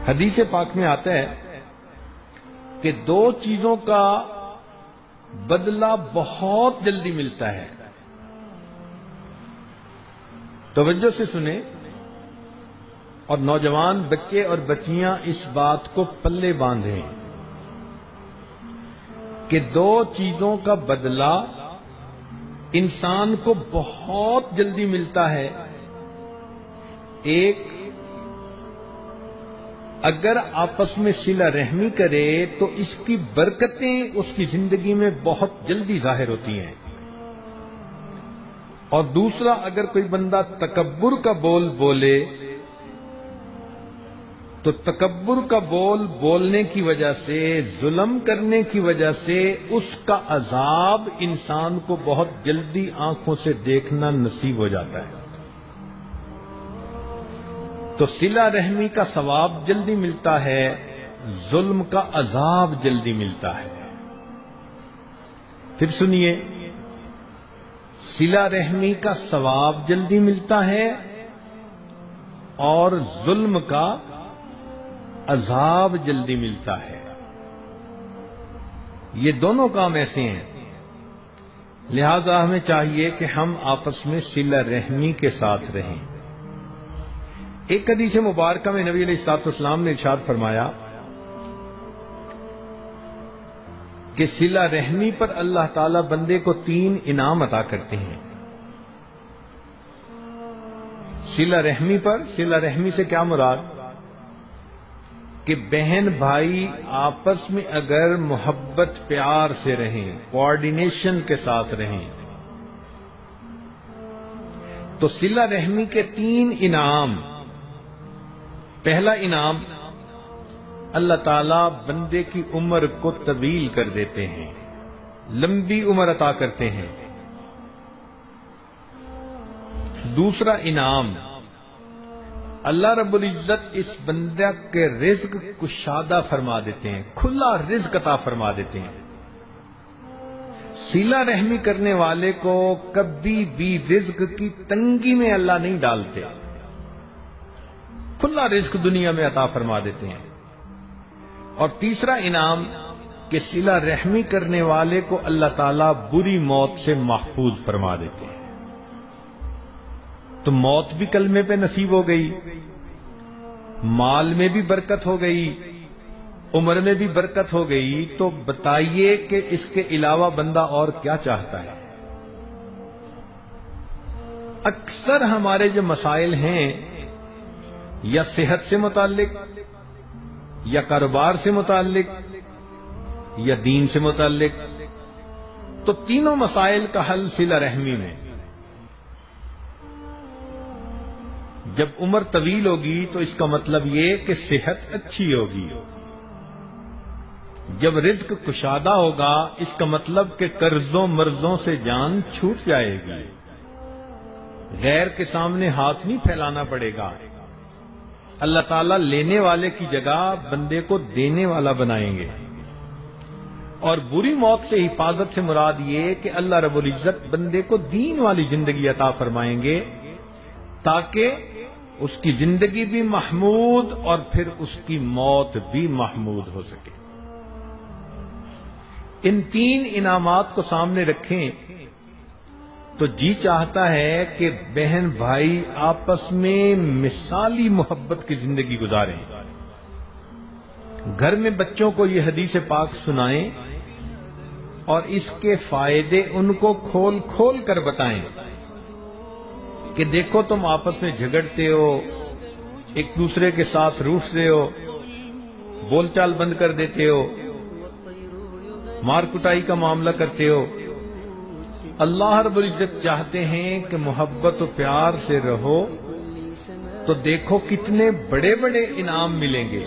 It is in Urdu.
حدیث پاک میں آتا ہے کہ دو چیزوں کا بدلہ بہت جلدی ملتا ہے. توجہ سے سنیں اور نوجوان بچے اور بچیاں اس بات کو پلے باندھیں کہ دو چیزوں کا بدلہ انسان کو بہت جلدی ملتا ہے. ایک، اگر آپس میں صلہ رحمی کرے تو اس کی برکتیں اس کی زندگی میں بہت جلدی ظاہر ہوتی ہیں. اور دوسرا، اگر کوئی بندہ تکبر کا بول بولے تو تکبر کا بول بولنے کی وجہ سے، ظلم کرنے کی وجہ سے اس کا عذاب انسان کو بہت جلدی آنکھوں سے دیکھنا نصیب ہو جاتا ہے. تو صلہ رحمی کا ثواب جلدی ملتا ہے، ظلم کا عذاب جلدی ملتا ہے. پھر سنیے، صلہ رحمی کا ثواب جلدی ملتا ہے اور ظلم کا عذاب جلدی ملتا ہے. یہ دونوں کام ایسے ہیں، لہذا ہمیں چاہیے کہ ہم آپس میں صلہ رحمی کے ساتھ رہیں. ایک حدیث مبارکہ میں نبی علیہ الصلوۃ والسلام نے ارشاد فرمایا کہ صلہ رحمی پر اللہ تعالی بندے کو 3 انعام عطا کرتے ہیں. صلہ رحمی پر، صلہ رحمی سے کیا مراد؟ کہ بہن بھائی آپس میں اگر محبت پیار سے رہیں، کوآرڈینیشن کے ساتھ رہیں، تو صلہ رحمی کے 3 انعام. پہلا انعام، اللہ تعالیٰ بندے کی عمر کو طویل کر دیتے ہیں، لمبی عمر عطا کرتے ہیں. دوسرا انعام، اللہ رب العزت اس بندہ کے رزق کشادہ فرما دیتے ہیں، کھلا رزق عطا فرما دیتے ہیں. صلہ رحمی کرنے والے کو کبھی بھی رزق کی تنگی میں اللہ نہیں ڈالتے، کھلا رزق دنیا میں عطا فرما دیتے ہیں. اور تیسرا انعام کہ صلہ رحمی کرنے والے کو اللہ تعالیٰ بری موت سے محفوظ فرما دیتے ہیں. تو موت بھی کلمے پہ نصیب ہو گئی، مال میں بھی برکت ہو گئی، عمر میں بھی برکت ہو گئی. تو بتائیے کہ اس کے علاوہ بندہ اور کیا چاہتا ہے؟ اکثر ہمارے جو مسائل ہیں، یا صحت سے متعلق، یا کاروبار سے متعلق، یا دین سے متعلق، تو تینوں مسائل کا حل صلہ رحمی میں. جب عمر طویل ہوگی تو اس کا مطلب یہ کہ صحت اچھی ہوگی. جب رزق کشادہ ہوگا اس کا مطلب کہ قرضوں مرضوں سے جان چھوٹ جائے گی، غیر کے سامنے ہاتھ نہیں پھیلانا پڑے گا. اللہ تعالیٰ لینے والے کی جگہ بندے کو دینے والا بنائیں گے. اور بری موت سے حفاظت سے مراد یہ کہ اللہ رب العزت بندے کو دین والی زندگی عطا فرمائیں گے، تاکہ اس کی زندگی بھی محمود اور پھر اس کی موت بھی محمود ہو سکے. ان 3 انعامات کو سامنے رکھیں تو جی چاہتا ہے کہ بہن بھائی آپس میں مثالی محبت کی زندگی گزاریں. گھر میں بچوں کو یہ حدیث پاک سنائیں اور اس کے فائدے ان کو کھول کھول کر بتائیں کہ دیکھو تم آپس میں جھگڑتے ہو، ایک دوسرے کے ساتھ روٹھتے ہو، بول چال بند کر دیتے ہو، مار کٹائی کا معاملہ کرتے ہو. اللہ رب العزت چاہتے ہیں کہ محبت و پیار سے رہو، تو دیکھو کتنے بڑے بڑے انعام ملیں گے.